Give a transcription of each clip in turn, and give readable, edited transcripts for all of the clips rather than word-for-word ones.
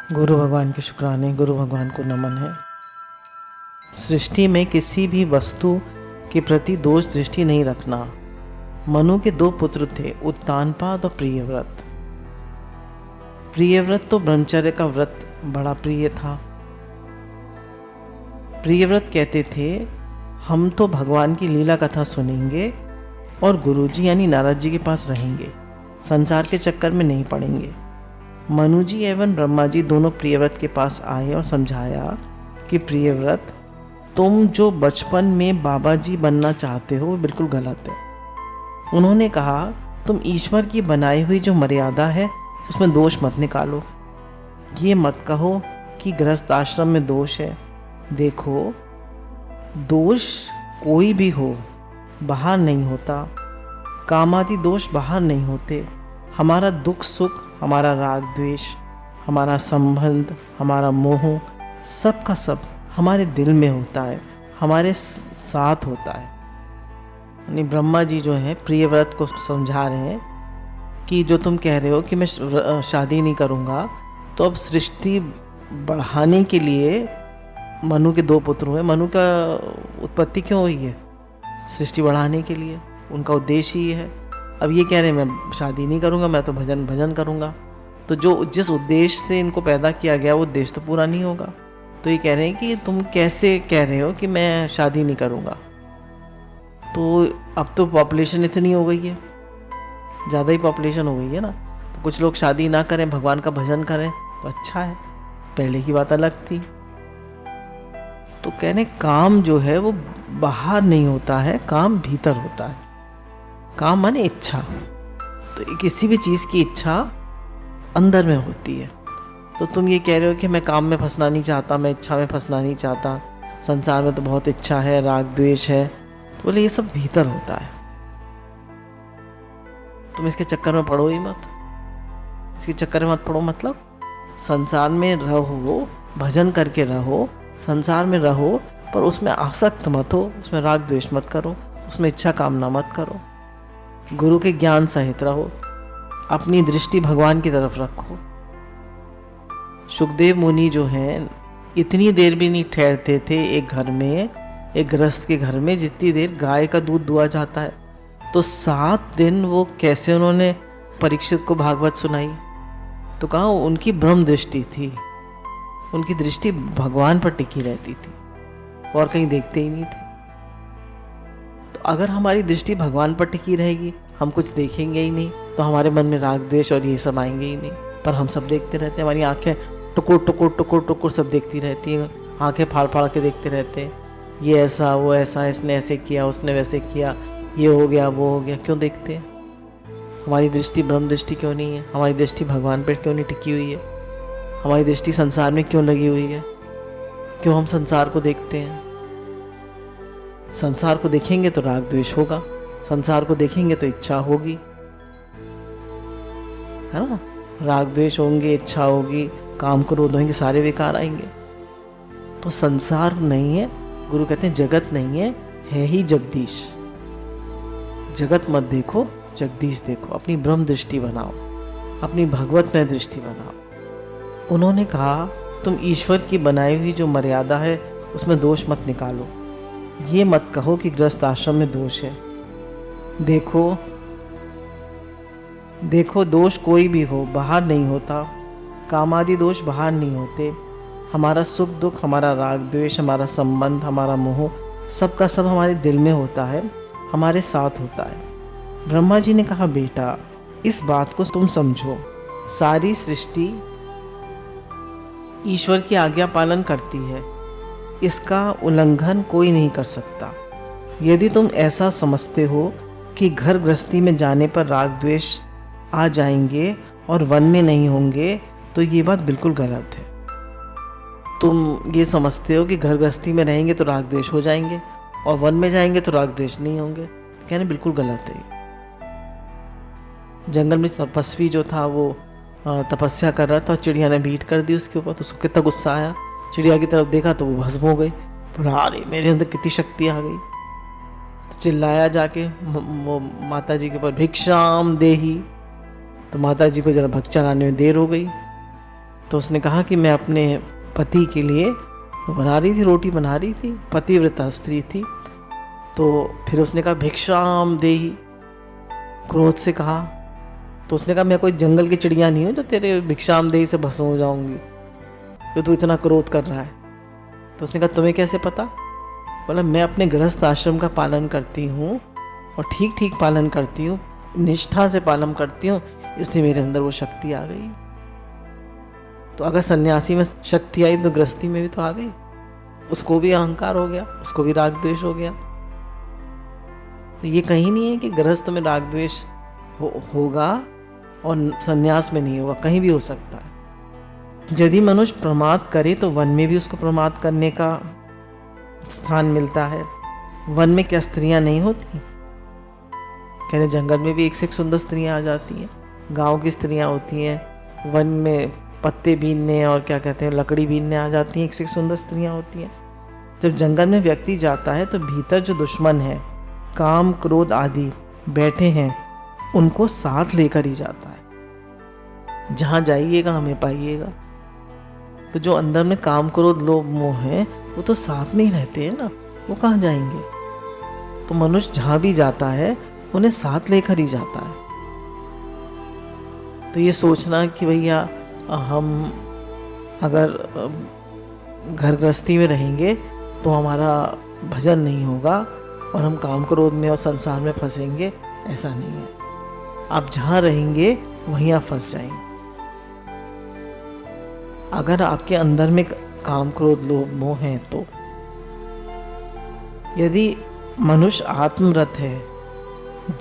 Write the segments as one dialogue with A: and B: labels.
A: गुरु भगवान के शुक्राने, गुरु भगवान को नमन है। सृष्टि में किसी भी वस्तु के प्रति दोष दृष्टि नहीं रखना। मनु के दो पुत्र थे, उत्तानपाद और प्रियव्रत। प्रियव्रत तो ब्रह्मचर्य का व्रत बड़ा प्रिय था। प्रियव्रत कहते थे, हम तो भगवान की लीला कथा सुनेंगे और गुरुजी यानी नारद जी के पास रहेंगे, संसार के चक्कर में नहीं पड़ेंगे। मनु जी एवं ब्रह्मा जी दोनों प्रियव्रत के पास आए और समझाया कि प्रियव्रत, तुम जो बचपन में बाबा जी बनना चाहते हो वो बिल्कुल गलत है। उन्होंने कहा, तुम ईश्वर की बनाई हुई जो मर्यादा है उसमें दोष मत निकालो। ये मत कहो कि गृहस्थ आश्रम में दोष है। देखो, दोष कोई भी हो बाहर नहीं होता। कामादि दोष बाहर नहीं होते। हमारा दुख सुख, हमारा राग द्वेष, हमारा संबंध, हमारा मोह, सब का सब हमारे दिल में होता है, हमारे साथ होता है। यानी ब्रह्मा जी जो है प्रियव्रत को समझा रहे हैं कि जो तुम कह रहे हो कि मैं शादी नहीं करूँगा, तो अब सृष्टि बढ़ाने के लिए मनु के दो पुत्र हुए। मनु का उत्पत्ति क्यों हुई है? सृष्टि बढ़ाने के लिए। उनका उद्देश्य ही है। अब ये कह रहे हैं मैं शादी नहीं करूँगा, मैं तो भजन करूँगा। तो जो जिस उद्देश्य से इनको पैदा किया गया वो उद्देश्य तो पूरा नहीं होगा। तो ये कह रहे हैं कि तुम कैसे कह रहे हो कि मैं शादी नहीं करूँगा? तो अब तो पॉपुलेशन इतनी हो गई है, ज़्यादा ही पॉपुलेशन हो गई है ना। तो कुछ लोग शादी ना करें, भगवान का भजन करें तो अच्छा है। पहले की बात अलग थी। तो कहने काम जो है वो बाहर नहीं होता है, काम भीतर होता है। काम माने इच्छा। तो किसी भी चीज़ की इच्छा अंदर में होती है। तो तुम ये कह रहे हो कि मैं काम में फंसना नहीं चाहता, मैं इच्छा में फंसना नहीं चाहता, संसार में तो बहुत इच्छा है, राग द्वेष है। तो बोले ये सब भीतर होता है, तुम इसके चक्कर में पड़ो ही मत। इसके चक्कर में मत पड़ो मतलब संसार में रहो, भजन करके रहो, संसार में रहो, पर उसमें आसक्त मत हो, उसमें राग द्वेष मत करो, उसमें इच्छा कामना मत करो। गुरु के ज्ञान सहित रहो, अपनी दृष्टि भगवान की तरफ रखो। सुखदेव मुनि जो हैं इतनी देर भी नहीं ठहरते थे एक घर में, एक गृहस्थ के घर में, जितनी देर गाय का दूध दुआ जाता है। तो 7 दिन वो कैसे उन्होंने परीक्षित को भागवत सुनाई। तो कहा उनकी ब्रह्म दृष्टि थी, उनकी दृष्टि भगवान पर टिकी रहती थी और कहीं देखते ही नहीं थे। तो अगर हमारी दृष्टि भगवान पर टिकी रहेगी, हम कुछ देखेंगे ही नहीं, तो हमारे मन में राग द्वेष और ये सब आएंगे ही नहीं। पर हम सब देखते रहते हैं, हमारी आंखें टुकुर टुकुर टुकुर टुकुर सब देखती रहती हैं, आंखें फाड़ फाड़ के देखते रहते हैं। ये ऐसा, वो ऐसा, इसने ऐसे किया, उसने वैसे किया, ये हो गया, वो हो गया। क्यों देखते हैं? हमारी दृष्टि ब्रह्म दृष्टि क्यों नहीं है? हमारी दृष्टि भगवान पर क्यों नहीं टिकी हुई है? हमारी दृष्टि संसार में क्यों लगी हुई है? क्यों हम संसार को देखते हैं? संसार को देखेंगे तो राग द्वेष होगा, संसार को देखेंगे तो इच्छा होगी, है ना। राग द्वेष होंगे, इच्छा होगी, काम क्रोध होंगे, सारे विकार आएंगे। तो संसार नहीं है, गुरु कहते हैं जगत नहीं है ही जगदीश। जगत मत देखो, जगदीश देखो। अपनी ब्रह्म दृष्टि बनाओ, अपनी भगवत में दृष्टि बनाओ। उन्होंने कहा, तुम ईश्वर की बनाई हुई जो मर्यादा है उसमें दोष मत निकालो। ये मत कहो कि गृहस्थ आश्रम में दोष है। देखो दोष कोई भी हो बाहर नहीं होता। कामादि दोष बाहर नहीं होते। हमारा सुख दुख, हमारा राग द्वेष, हमारा संबंध, हमारा मोह, सब का सब हमारे दिल में होता है, हमारे साथ होता है। ब्रह्मा जी ने कहा, बेटा इस बात को तुम समझो, सारी सृष्टि ईश्वर की आज्ञा पालन करती है, इसका उल्लंघन कोई नहीं कर सकता। यदि तुम ऐसा समझते हो कि घर गृहस्थी में जाने पर राग द्वेष आ जाएंगे और वन में नहीं होंगे, तो ये बात बिल्कुल गलत है। तुम ये समझते हो कि घर गृहस्थी में रहेंगे तो राग द्वेष हो जाएंगे और वन में जाएंगे तो राग द्वेष नहीं होंगे, कहने बिल्कुल गलत है। जंगल में तपस्वी जो था वो तपस्या कर रहा था, चिड़िया ने बीट कर दी उसके ऊपर, तो उसको कितना गुस्सा आया। चिड़िया की तरफ देखा तो वो भस्म हो गई। अरे मेरे अंदर कितनी शक्ति आ गई। तो चिल्लाया जाके वो माता जी के ऊपर, भिक्षाम देही। तो माता जी को जरा भक्त चलाने में देर हो गई। तो उसने कहा कि मैं अपने पति के लिए बना रही थी, रोटी बना रही थी, पतिव्रता स्त्री थी। तो फिर उसने कहा भिक्षाम देहि, क्रोध से कहा। तो उसने कहा मैं कोई जंगल की चिड़िया नहीं हूँ जो तेरे भिक्षाम देहि से भस्म हो जाऊंगी, जो तू इतना क्रोध कर रहा है। तो उसने कहा तुम्हें कैसे पता? बोला मैं अपने गृहस्थ आश्रम का पालन करती हूँ और ठीक ठीक पालन करती हूँ, निष्ठा से पालन करती हूँ, इसलिए मेरे अंदर वो शक्ति आ गई। तो अगर सन्यासी में शक्ति आई तो गृहस्थी में भी तो आ गई। उसको भी अहंकार हो गया, उसको भी राग द्वेष हो गया। तो ये कहीं नहीं है कि गृहस्थ में राग द्वेष होगा और सन्यास में नहीं होगा, कहीं भी हो सकता है। यदि मनुष्य प्रमाद करे तो वन में भी उसको प्रमाद करने का स्थान मिलता है। वन में क्या स्त्रियां नहीं होती? कह रहे जंगल में भी एक से एक सुंदर स्त्रियां आ जाती हैं, गांव की स्त्रियां होती हैं, वन में पत्ते बीनने और क्या कहते हैं लकड़ी बीनने आ जाती हैं, एक से एक सुंदर स्त्रियां होती हैं। जब जंगल में व्यक्ति जाता है तो भीतर जो दुश्मन है, काम क्रोध आदि बैठे हैं, उनको साथ लेकर ही जाता है। जहाँ जाइएगा हमें पाइएगा। तो जो अंदर में काम क्रोध लोभ मोह है वो तो साथ में ही रहते हैं ना, वो कहाँ जाएंगे? तो मनुष्य जहाँ भी जाता है उन्हें साथ लेकर ही जाता है। तो ये सोचना कि भैया हम अगर घर गृहस्थी में रहेंगे तो हमारा भजन नहीं होगा और हम काम क्रोध में और संसार में फंसेंगे, ऐसा नहीं है। आप जहाँ रहेंगे वहीं आप फंस जाएंगे। अगर आपके अंदर में काम क्रोध लोभ मोह है तो यदि मनुष्य आत्मरत है,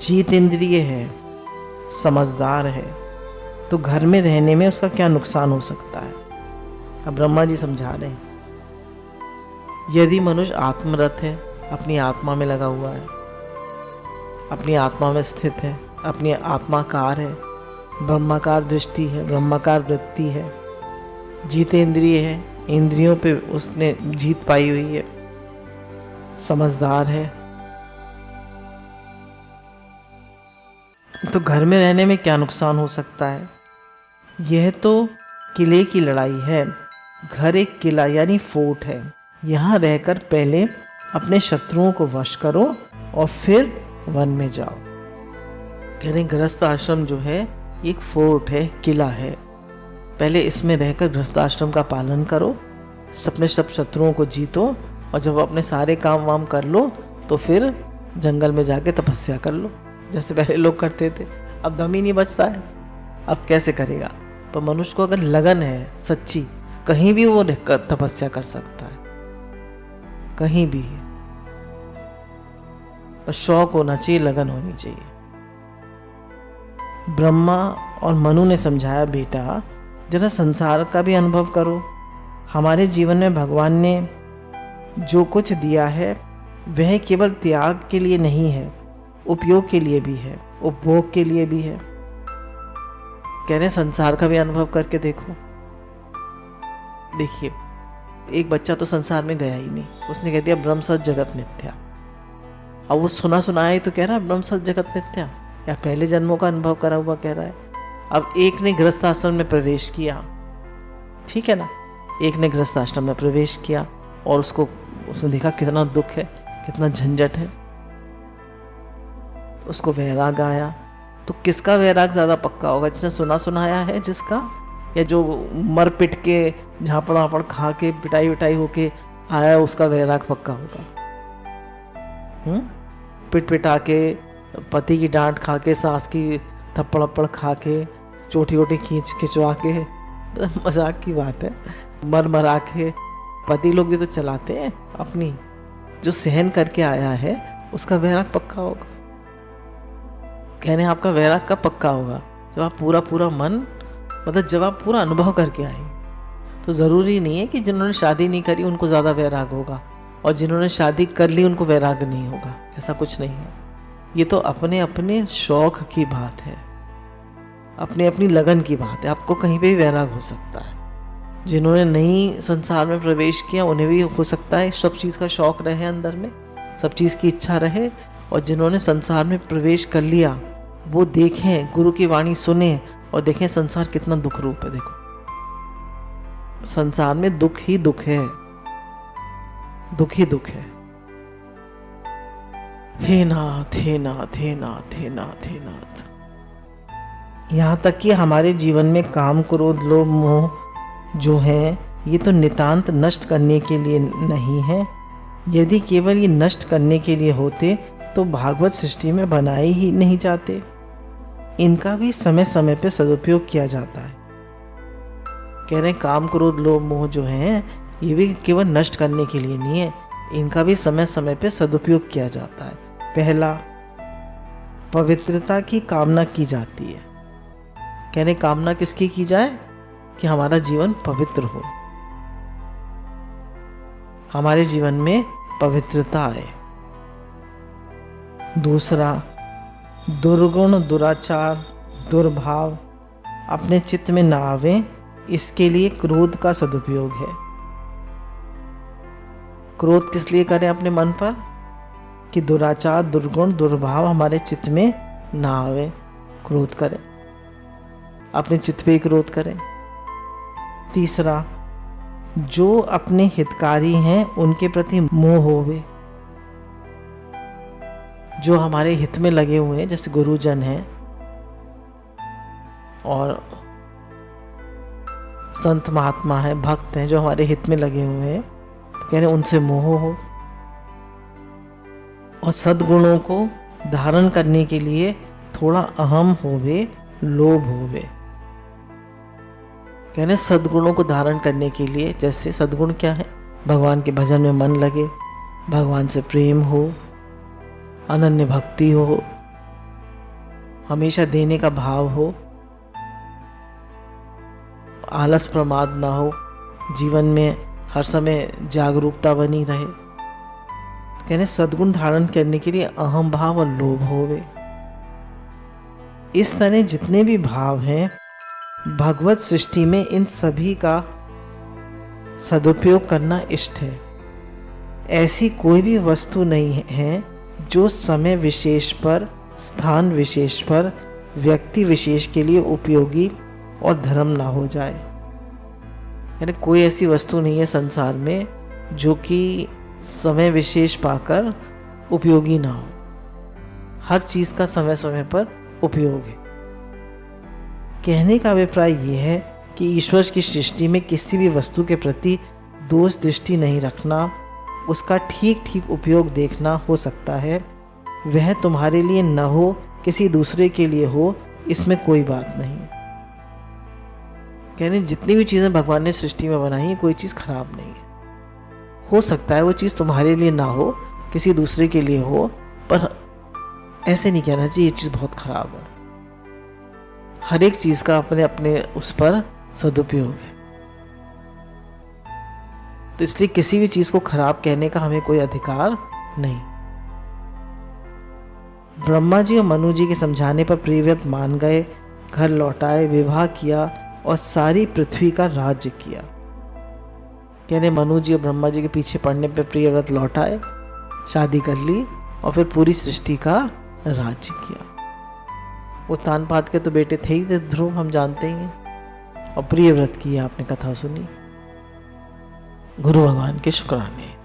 A: जीत इंद्रिय है, समझदार है, तो घर में रहने में उसका क्या नुकसान हो सकता है? अब ब्रह्मा जी समझा रहे हैं। यदि मनुष्य आत्मरत है, अपनी आत्मा में लगा हुआ है, अपनी आत्मा में स्थित है, अपनी आत्माकार है, ब्रह्माकार दृष्टि है, ब्रह्माकार वृत्ति है, जीतेंद्रिय है, इंद्रियों पे उसने जीत पाई हुई है, समझदार है, तो घर में रहने में क्या नुकसान हो सकता है? यह तो किले की लड़ाई है। घर एक किला यानी फोर्ट है। यहाँ रहकर पहले अपने शत्रुओं को वश करो और फिर वन में जाओ। कह रहे गृहस्थ आश्रम जो है एक फोर्ट है, किला है। पहले इसमें रहकर गृहस्थ आश्रम का पालन करो, अपने सब शत्रुओं को जीतो, और जब अपने सारे काम वाम कर लो तो फिर जंगल में जाके तपस्या कर लो, जैसे पहले लोग करते थे। अब दम ही नहीं बचता है, अब कैसे करेगा? पर मनुष्य को अगर लगन है सच्ची, कहीं भी वो रहकर तपस्या कर सकता है, कहीं भी। और शौक होना चाहिए, लगन होनी चाहिए। ब्रह्मा और मनु ने समझाया, बेटा जरा संसार का भी अनुभव करो। हमारे जीवन में भगवान ने जो कुछ दिया है वह केवल त्याग के लिए नहीं है, उपयोग के लिए भी है, उपभोग के लिए भी है। कह रहे संसार का भी अनुभव करके देखो। देखिए एक बच्चा तो संसार में गया ही नहीं, उसने कह दिया ब्रह्म सत्य जगत मिथ्या। अब वो सुना सुनाया ही तो कह रहा है ब्रह्म सत्य जगत मिथ्या, या पहले जन्मों का अनुभव करा हुआ कह रहा है। अब एक ने गृहस्थ आश्रम में प्रवेश किया, ठीक है ना, एक ने गृहस्थ आश्रम में प्रवेश किया और उसने देखा कितना दुख है, कितना झंझट है, उसको वैराग आया। तो किसका वैराग ज़्यादा पक्का होगा? जिसने सुना सुनाया है जिसका, या जो मर पिट के झापड़ वापड़ खा के पिटाई विटाई होके आया उसका वैराग पक्का होगा? पिट पिटा के, पति की डांट खा के, सास की थप्पड़ अप्पड़ खा के, चोटी वोटी खिंचवा के, तो मजाक की बात है। मर मरा के पति लोग भी तो चलाते हैं अपनी। जो सहन करके आया है उसका वैराग पक्का होगा। कहने आपका वैराग कब पक्का होगा? जब आप पूरा मन, मतलब जब आप पूरा अनुभव करके आए। तो ज़रूरी नहीं है कि जिन्होंने शादी नहीं करी उनको ज़्यादा वैराग होगा और जिन्होंने शादी कर ली उनको वैराग नहीं होगा, ऐसा कुछ नहीं है। ये तो अपने अपने शौक की बात है, अपनी अपनी लगन की बात है। आपको कहीं पे भी वैराग हो सकता है। जिन्होंने नई संसार में प्रवेश किया उन्हें भी हो सकता है सब चीज़ का शौक रहे, अंदर में सब चीज़ की इच्छा रहे। और जिन्होंने संसार में प्रवेश कर लिया वो देखें, गुरु की वाणी सुने और देखें संसार कितना दुख रूप है। देखो संसार में दुख ही दुख है, दुख ही दुख है। हे नाथ, हे नाथ, हे नाथ, हे नाथ, हे नाथ। यहाँ तक कि हमारे जीवन में काम, क्रोध, लोभ, मोह जो है, ये तो नितांत नष्ट करने के लिए नहीं है। यदि केवल ये नष्ट करने के लिए होते तो भागवत सृष्टि में बनाए ही नहीं जाते। इनका भी समय समय पे सदुपयोग किया जाता है। कह रहे हैं काम, क्रोध, लोभ, मोह जो है, ये भी केवल नष्ट करने के लिए नहीं है, इनका भी समय समय पे सदुपयोग किया जाता है। पहला, पवित्रता की कामना की जाती है। कह रहे कामना किसकी की जाए? कि हमारा जीवन पवित्र हो, हमारे जीवन में पवित्रता आए। दूसरा, दुर्गुण, दुराचार, दुर्भाव अपने चित्त में ना आवे, इसके लिए क्रोध का सदुपयोग है। क्रोध किस लिए करें अपने मन पर? कि दुराचार, दुर्गुण, दुर्भाव हमारे चित्त में ना आवे, क्रोध करें, अपने चित्त पे ही क्रोध करें। तीसरा, जो अपने हितकारी हैं उनके प्रति मोह होवे। जो हमारे हित में लगे हुए हैं, जैसे गुरुजन हैं और संत महात्मा हैं, भक्त हैं, जो हमारे हित में लगे हुए हैं, तो कह रहे उनसे मोह हो। और सद्गुणों को धारण करने के लिए थोड़ा अहम होवे, लोभ होवे। कह रहे सद्गुणों को धारण करने के लिए, जैसे सद्गुण क्या है? भगवान के भजन में मन लगे, भगवान से प्रेम हो, अनन्य भक्ति हो, हमेशा देने का भाव हो, आलस प्रमाद ना हो, जीवन में हर समय जागरूकता बनी रहे। कहने सद्गुण धारण करने के लिए अहम भाव और लोभ होवे। इस तरह जितने भी भाव हैं भगवत सृष्टि में, इन सभी का सदुपयोग करना इष्ट है। ऐसी कोई भी वस्तु नहीं है जो समय विशेष पर, स्थान विशेष पर, व्यक्ति विशेष के लिए उपयोगी और धर्म ना हो जाए। यानी कोई ऐसी वस्तु नहीं है संसार में जो कि समय विशेष पाकर उपयोगी ना हो। हर चीज़ का समय समय पर उपयोग है। कहने का अभिप्राय यह है कि ईश्वर की सृष्टि में किसी भी वस्तु के प्रति दोष दृष्टि नहीं रखना, उसका ठीक ठीक उपयोग देखना हो सकता है। वह तुम्हारे लिए न हो, किसी दूसरे के लिए हो, इसमें कोई बात नहीं। कहने जितनी भी चीज़ें भगवान ने सृष्टि में बनाई है, कोई चीज़ खराब नहीं है। हो सकता है वो चीज़ तुम्हारे लिए ना हो, किसी दूसरे के लिए हो, पर ऐसे नहीं कहना चाहिए ये चीज़ बहुत खराब है। हर एक चीज़ का अपने अपने उस पर सदुपयोग है। तो इसलिए किसी भी चीज़ को खराब कहने का हमें कोई अधिकार नहीं। ब्रह्मा जी और मनु जी के समझाने पर प्रियव्रत मान गए, घर लौटाए, विवाह किया और सारी पृथ्वी का राज्य किया। कहने मनु जी और ब्रह्मा जी के पीछे पड़ने पर प्रियव्रत लौट आए, शादी कर ली और फिर पूरी सृष्टि का राज्य किया। उत्तानपाद के तो बेटे थे ही ध्रुव, हम जानते ही हैं, और प्रियव्रत की आपने कथा सुनी। गुरु भगवान के शुक्राने।